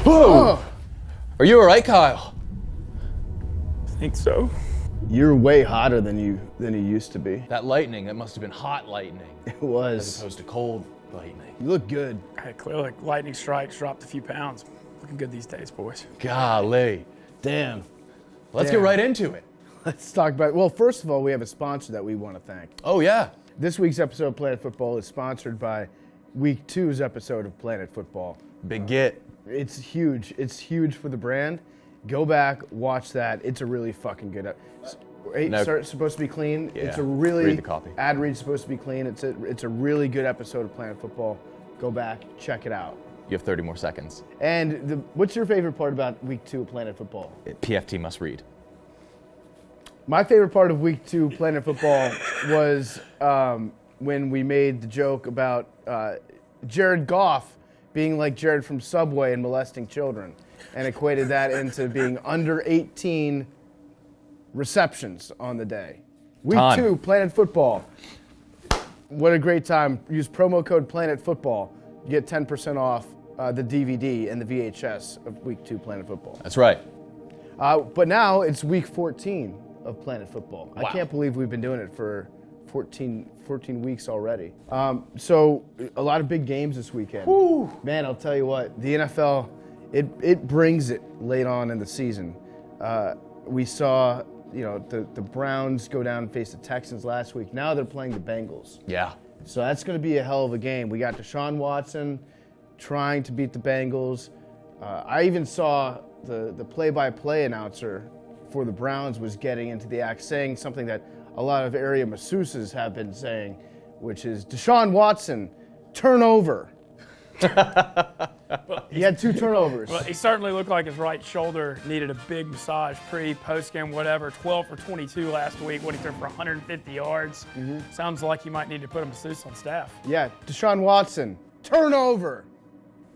Whoa! Are you all right, Kyle? I think so. You're way hotter than you used to be. That lightning, that must have been hot lightning. It was. As opposed to cold lightning. You look good. Hey, clearly, lightning strikes dropped a few pounds. Looking good these days, boys. Golly. Damn. Let's get right into it. Let's talk about, well, first of all, we have a sponsor that we want to thank. Oh, yeah. This week's episode of Planet Football is sponsored by Week 2's episode of Planet Football. Big get. It's huge. It's huge for the brand. Go back, watch that. It's a really fucking good It's supposed to be clean. Yeah. It's a really Read the copy. Ad read's supposed to be clean. It's a really good episode of Planet Football. Go back, check it out. You have 30 more seconds. And what's your favorite part about Week 2 of Planet Football? PFT must read. My favorite part of Week 2 Planet Football was when we made the joke about Jared Goff being like Jared from Subway and molesting children, and equated that into being under 18 receptions on the day. Week 2 Planet Football. What a great time. Use promo code Planet Football. You get 10% off the DVD and the VHS of Week 2 Planet Football. That's right. But now it's Week 14 of Planet Football. Wow. I can't believe we've been doing it for 14 weeks already. So a lot of big games this weekend. Woo. Man, I'll tell you what, the NFL, it brings it late on in the season. We saw, the Browns go down and face the Texans last week. Now they're playing the Bengals. Yeah. So that's going to be a hell of a game. We got Deshaun Watson trying to beat the Bengals. I even saw the play-by-play announcer for the Browns was getting into the act, saying something that a lot of area masseuses have been saying, which is, Deshaun Watson, turnover. He had 2 turnovers. Well, he certainly looked like his right shoulder needed a big massage, post-game, whatever. 12 for 22 last week, what he threw for 150 yards. Sounds like you might need to put a masseuse on staff. Yeah, Deshaun Watson, turnover.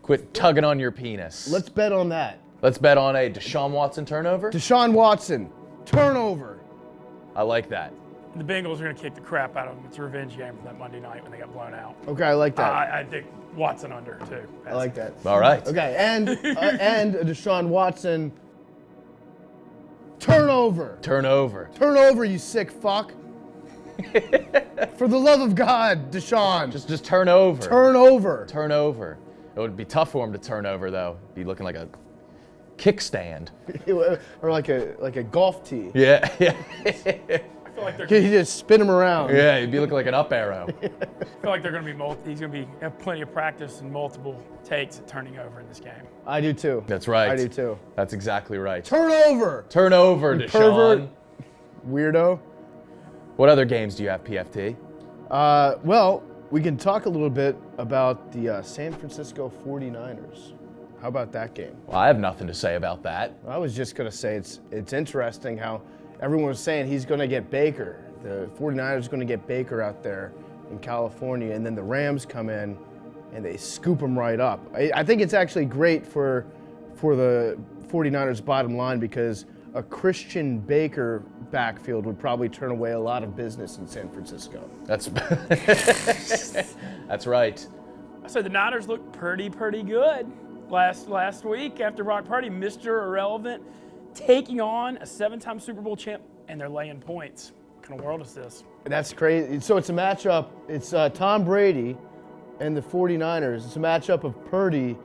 Quit tugging on your penis. Let's bet on that. Let's bet on a Deshaun Watson turnover. Deshaun Watson, turnover. I like that. The Bengals are going to kick the crap out of them. It's a revenge game from that Monday night when they got blown out. Okay, I like that. I think Watson under, too. I like that. All right. Okay, and a Deshaun Watson, turnover. Turnover. Turnover, you sick fuck. For the love of God, Deshaun. Just turn over. Turnover. Turn over. It would be tough for him to turn over, though. Be looking like a kickstand. Or like a golf tee. Yeah. I feel like they're You just spin him around. Yeah, he'd be looking like an up arrow. I feel like they're going to be he's going to have plenty of practice and multiple takes at turning over in this game. I do too. That's right. I do too. That's exactly right. Turnover. Turnover, You Deshaun. pervert. Weirdo. What other games do you have, PFT? Well, we can talk a little bit about the San Francisco 49ers. How about that game? Well, I have nothing to say about that. I was just going to say it's interesting how everyone was saying he's going to get Baker. The 49ers are going to get Baker out there in California, and then the Rams come in and they scoop him right up. I think it's actually great for the 49ers' bottom line because a Christian Baker backfield would probably turn away a lot of business in San Francisco. That's that's right. I said the Niners looked pretty good last week after Brock Purdy, Mr. Irrelevant, taking on a 7-time Super Bowl champ, and they're laying points. What kind of world is this? That's crazy. So it's a matchup. It's Tom Brady and the 49ers. It's a matchup of Purdy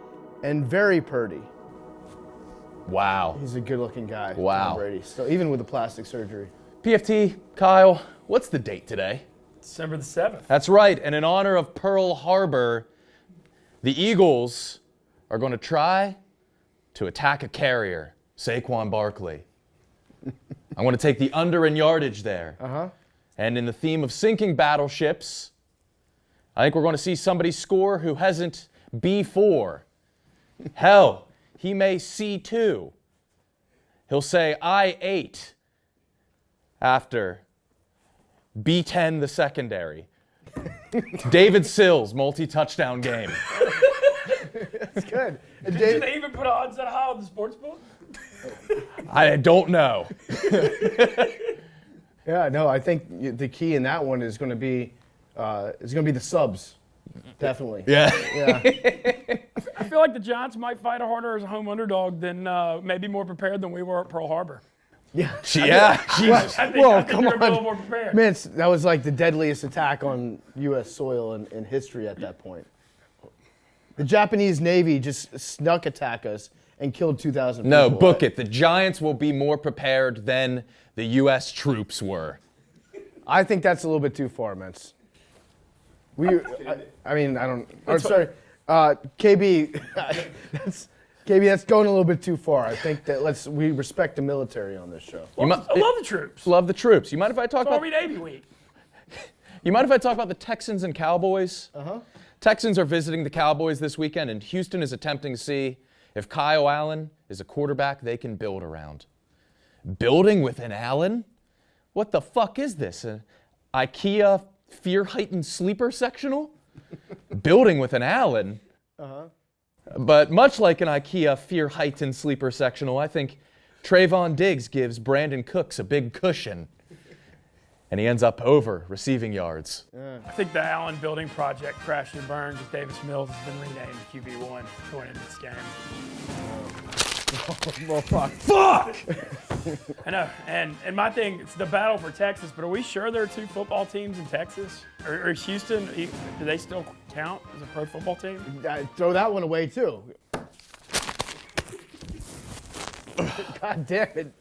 and very Purdy. Wow. He's a good-looking guy, Wow. Tom Brady. So even with the plastic surgery. PFT, Kyle, what's the date today? December the 7th. That's right. And in honor of Pearl Harbor, the Eagles are going to try to attack a carrier, Saquon Barkley. I'm going to take the under in yardage there. Uh-huh. And in the theme of sinking battleships, I think we're going to see somebody score who hasn't B4. Hell, he may C2. He'll say I8 after B10 the secondary. David Sills, multi-touchdown game. That's good. And Did they even put odds that high on the sports book? I don't know. Yeah, no, I think the key in that one is going to be the subs. Definitely. Yeah. Yeah. I feel like the Giants might fight harder as a home underdog than maybe more prepared than we were at Pearl Harbor. Yeah. I think come they're a little on. more prepared. Man, that was like the deadliest attack on U.S. soil in history at that point. The Japanese Navy just snuck attack us and killed 2,000 people. No, book it. The Giants will be more prepared than the U.S. troops were. I think that's a little bit too far, Ments. KB, that's going a little bit too far. I think that we respect the military on this show. I love the troops. Love the troops. You mind if I talk about Army Navy week? You mind if I talk about the Texans and Cowboys? Texans are visiting the Cowboys this weekend, and Houston is attempting to see if Kyle Allen is a quarterback they can build around. Building with an Allen? What the fuck is this? An IKEA fear-heightened sleeper sectional? Building with an Allen? But much like an IKEA fear-heightened sleeper sectional, I think Trayvon Diggs gives Brandon Cooks a big cushion. And he ends up over receiving yards. I think the Allen building project crashed and burned because Davis Mills has been renamed QB1 going into this game. Well, fuck. Fuck! I know, and my thing, it's the battle for Texas, but are we sure there are two football teams in Texas? Or Houston, do they still count as a pro football team? Throw that one away, too. God damn it.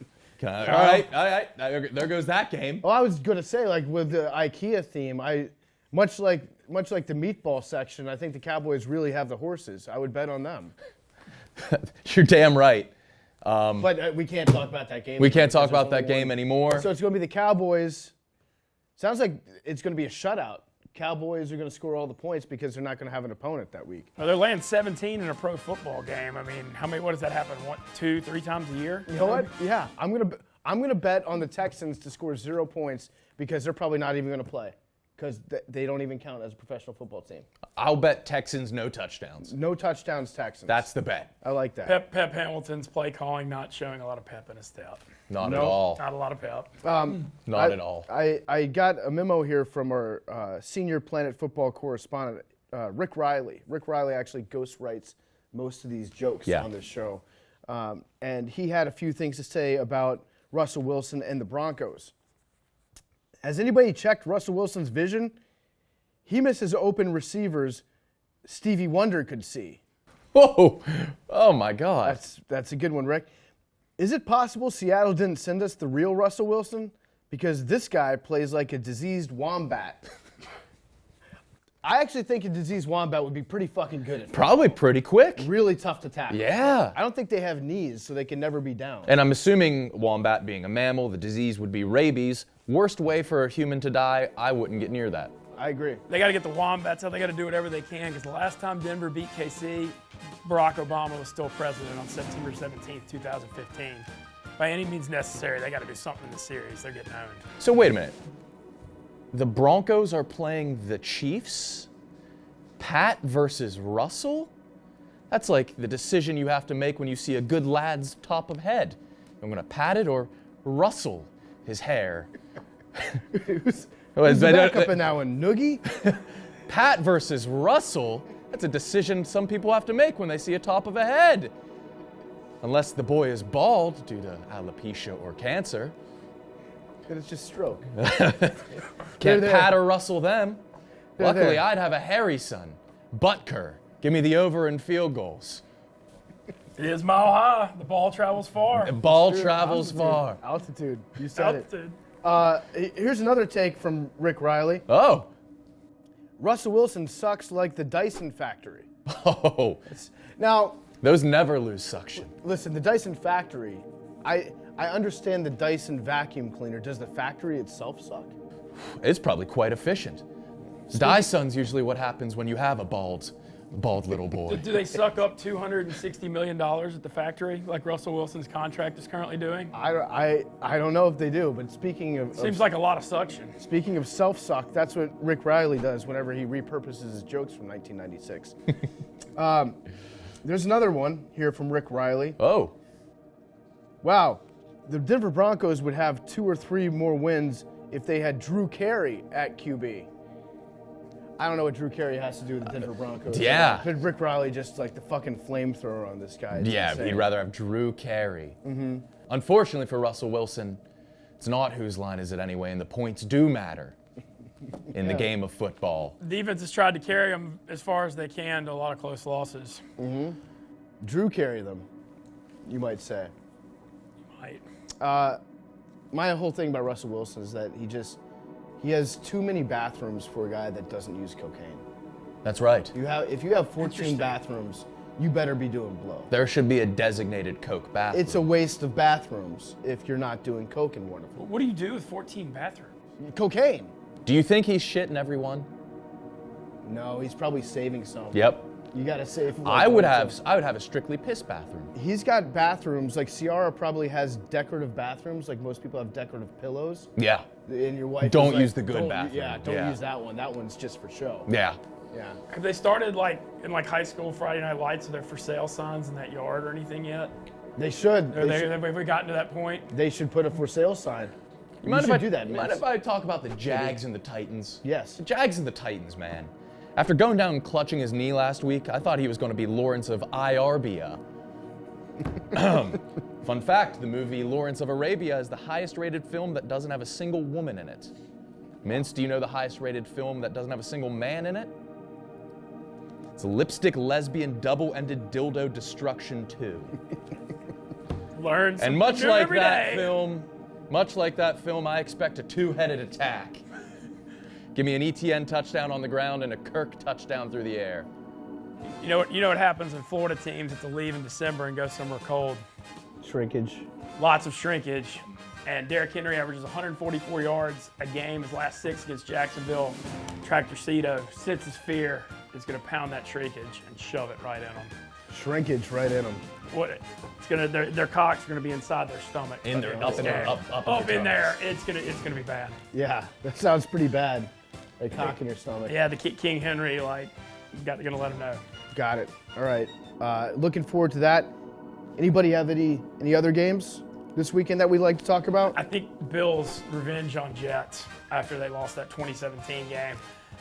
All right. There goes that game. Well, I was going to say, like, with the IKEA theme, much like the meatball section, I think the Cowboys really have the horses. I would bet on them. You're damn right. But we can't talk about that game. We can't talk about that game anymore. So it's going to be the Cowboys. Sounds like it's going to be a shutout. Cowboys are going to score all the points because they're not going to have an opponent that week. Well, they're laying 17 in a pro football game. I mean, what does that happen? 2, 3 times a year? You know what? Yeah, I'm gonna bet on the Texans to score 0 points because they're probably not even going to play because they don't even count as a professional football team. I'll bet Texans no touchdowns. No touchdowns, Texans. That's the bet. I like that. Pep Hamilton's play calling not showing a lot of pep in his step. Not at all. Not a lot of pep. Not at all. I got a memo here from our senior Planet Football correspondent, Rick Riley. Rick Riley actually ghostwrites most of these jokes on this show. And he had a few things to say about Russell Wilson and the Broncos. Has anybody checked Russell Wilson's vision? He misses open receivers Stevie Wonder could see. Whoa! Oh my God. That's a good one, Rick. Is it possible Seattle didn't send us the real Russell Wilson? Because this guy plays like a diseased wombat. I actually think a diseased wombat would be pretty fucking good at it. Probably pretty quick. Really tough to tackle. Yeah. I don't think they have knees, so they can never be down. And I'm assuming wombat being a mammal, the disease would be rabies. Worst way for a human to die, I wouldn't get near that. I agree. They got to get the Wombats out. They got to do whatever they can because the last time Denver beat KC, Barack Obama was still president on September 17th, 2015. By any means necessary, they got to do something in the series. They're getting owned. So wait a minute. The Broncos are playing the Chiefs? Pat versus Russell? That's like the decision you have to make when you see a good lad's top of head. I'm going to pat it or rustle his hair. Who's the backup in that one? Noogie? Pat versus Russell? That's a decision some people have to make when they see a top of a head. Unless the boy is bald due to alopecia or cancer. Then it's just stroke. Can't pat or rustle them. They're Luckily, there. I'd have a hairy son. Butker. Give me the over and field goals. It is mile high. The ball travels far. The ball travels far. Altitude. You said Altitude. it. Here's another take from Rick Riley. Oh. Russell Wilson sucks like the Dyson factory. Oh. Now, Those never lose suction. listen, the Dyson factory, I understand the Dyson vacuum cleaner. Does the factory itself suck? It's probably quite efficient. Dyson's usually what happens when you have a bald little boy. Do they suck up $260 million at the factory like Russell Wilson's contract is currently doing? I don't know if they do, but speaking of Seems like a lot of suction. speaking of self-suck, that's what Rick Riley does whenever he repurposes his jokes from 1996. There's another one here from Rick Riley. Oh. Wow, the Denver Broncos would have 2 or 3 more wins if they had Drew Carey at QB. I don't know what Drew Carey has to do with the Denver Broncos. Yeah. But Rick Riley just like the fucking flamethrower on this guy. It's Yeah, insane. he'd rather have Drew Carey. Mm-hmm. Unfortunately for Russell Wilson, it's not whose line is it anyway, and the points do matter in the game of football. Defense has tried to carry them as far as they can to a lot of close losses. Drew Carey them, you might say. Right. My whole thing about Russell Wilson is that he has too many bathrooms for a guy that doesn't use cocaine. That's right. If you have 14 Interesting. bathrooms, you better be doing blow. There should be a designated Coke bathroom. It's a waste of bathrooms if you're not doing coke in one of them. What do you do with 14 bathrooms? Cocaine. Do you think he's shitting everyone? No, he's probably saving some. Yep. You gotta save. I would have a strictly piss bathroom. He's got bathrooms like Ciara probably has decorative bathrooms. Like most people have decorative pillows. Yeah. And your wife. Don't is like, use the good "Don't- bathroom." Yeah, don't Yeah. use that one. That one's just for show. Yeah. Yeah. Have they started in high school Friday Night Lights? Are there for sale signs in that yard or anything yet? They should. Have we gotten to that point? They should put a for sale sign. You mind should if I do that, you mind Miz. if I talk about the Jags and the Titans? Yes. The Jags and the Titans, man. After going down and clutching his knee last week, I thought he was going to be Lawrence of Arabia. Fun fact, the movie Lawrence of Arabia is the highest rated film that doesn't have a single woman in it. Mince, do you know the highest rated film that doesn't have a single man in it? It's Lipstick Lesbian Double-Ended Dildo Destruction 2. Learn something And much new like every that day. film, I expect a two-headed attack. Give me an ETN touchdown on the ground and a Kirk touchdown through the air. You know what happens when Florida teams have to leave in December and go somewhere cold? Shrinkage. Lots of shrinkage. And Derrick Henry averages 144 yards a game his last 6 against Jacksonville. Tractor Cito, sense his fear, is going to pound that shrinkage and shove it right in them. Shrinkage right in them. Their cocks are going to be inside their stomach. In there, up in there, up Up their in tongues. there, it's gonna be bad. Yeah, that sounds pretty bad. Like cock in your stomach. Yeah, the King Henry, gonna let him know. Got it. All right. Looking forward to that. Anybody have any other games this weekend that we'd like to talk about? I think Bills' revenge on Jets after they lost that 2017 game.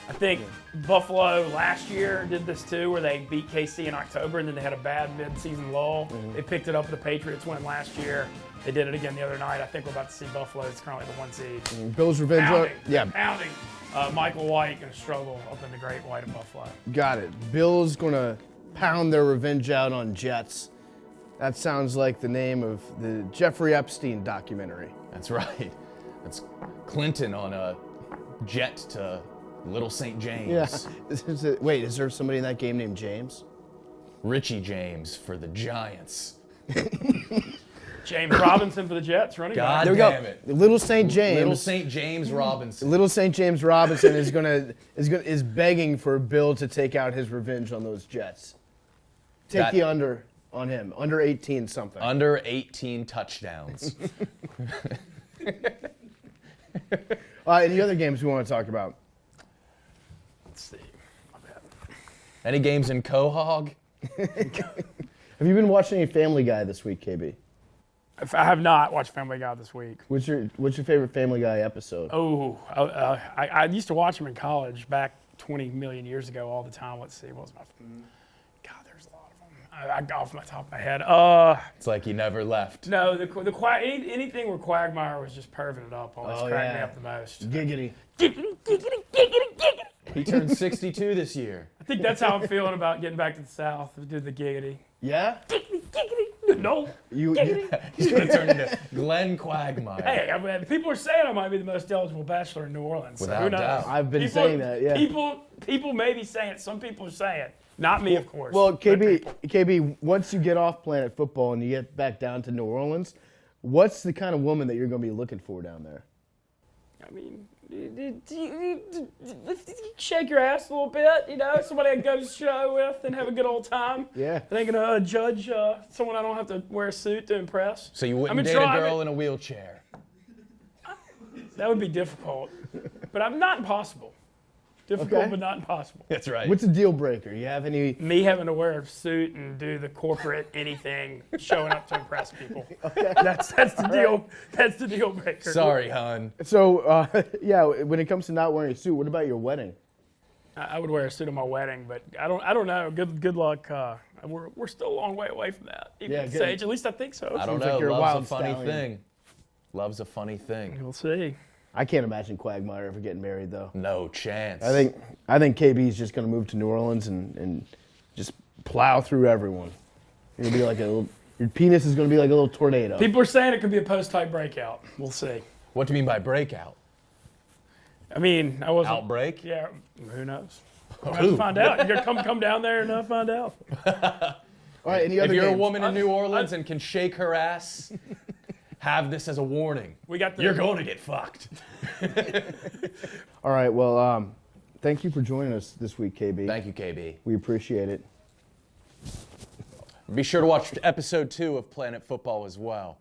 I think Buffalo last year did this too, where they beat KC in October and then they had a bad mid-season lull. They picked it up with the Patriots win last year. They did it again the other night. I think we're about to see Buffalo. It's currently the 1 seed. Bills revenge. Pounding. Michael White going to struggle up in the Great White of Buffalo. Got it. Bills gonna pound their revenge out on Jets. That sounds like the name of the Jeffrey Epstein documentary. That's right. That's Clinton on a jet to Little St. James. Yeah. Wait, is there somebody in that game named James? Richie James for the Giants. James Robinson for the Jets, running God back. There we damn go. it. Little St. James. Little St. James Robinson. Little St. James Robinson is begging for Bill to take out his revenge on those Jets. Take That- the under on him. Under 18 something. Under 18 touchdowns. Any other games we want to talk about? Let's see. My bad. Any games in Quahog? Have you been watching any Family Guy this week, KB? I have not watched Family Guy this week. What's your favorite Family Guy episode? Oh, I used to watch them in college back 20 million years ago all the time. Let's see, what was my? God, there's a lot of them. I got off my top of my head. It's like he never left. No, anything where Quagmire was just perving it up always cracked me up the most. Giggity. Giggity, giggity, giggity, giggity. He turned 62 this year. I think that's how I'm feeling about getting back to the South. Do the giggity. Yeah? Giggity, giggity. No. Giggity. He's going to turn into Glenn Quagmire. Hey, I mean, people are saying I might be the most eligible bachelor in New Orleans. So Without who knows? doubt. I've been saying that, yeah. People may be saying it. Some people are saying it. Not me, of course. Well, but KB, people. once you get off Planet Football and you get back down to New Orleans, what's the kind of woman that you're going to be looking for down there? I mean, shake your ass a little bit, somebody I can go to the show with and have a good old time. Yeah. I ain't going to judge someone I don't have to wear a suit to impress. So you wouldn't I'm date trying a girl it. in a wheelchair? That would be difficult, but I'm not impossible. Difficult, Okay. but not impossible. That's right. What's a deal breaker? You have any? Me having to wear a suit and do the corporate anything, showing up to impress people. Okay. That's the deal. That's the deal breaker. Sorry, hon. So, when it comes to not wearing a suit, what about your wedding? I would wear a suit at my wedding, but I don't know. Good luck. We're still a long way away from that. Even Yeah, at this good. age, at least I think so. I don't Seems like know. you're a Love's wild a funny stallion. thing. Love's a funny thing. We'll see. I can't imagine Quagmire ever getting married though. No chance. I think KB's just gonna move to New Orleans and just plow through everyone. You're gonna be like your penis is gonna be like a little tornado. People are saying it could be a post-type breakout. We'll see. What do you mean by breakout? I mean, I wasn't. Outbreak? Yeah, who knows? We'll have to find out. You're gonna come down there and find out. All right, any If other you're a games? woman in New Orleans and can shake her ass, have this as a warning. We got the. You're going to get fucked. All right, well, thank you for joining us this week, KB. Thank you, KB. We appreciate it. Be sure to watch episode 2 of Planet Football as well.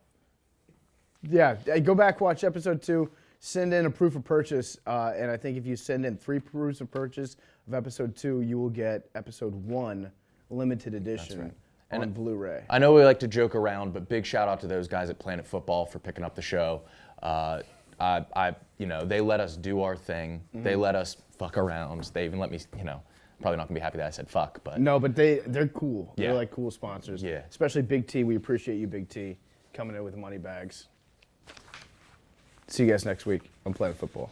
Yeah, go back, watch episode 2, send in a proof of purchase, and I think if you send in 3 proofs of purchase of episode 2, you will get episode 1 limited edition on Blu-ray. I know we like to joke around, but big shout out to those guys at Planet Football for picking up the show. They let us do our thing. Mm-hmm. They let us fuck around. They even let me, probably not gonna be happy that I said fuck, but No, but they're cool. Yeah. They're like cool sponsors. Yeah. Especially Big T. We appreciate you, Big T, coming in with money bags. See you guys next week on Planet Football.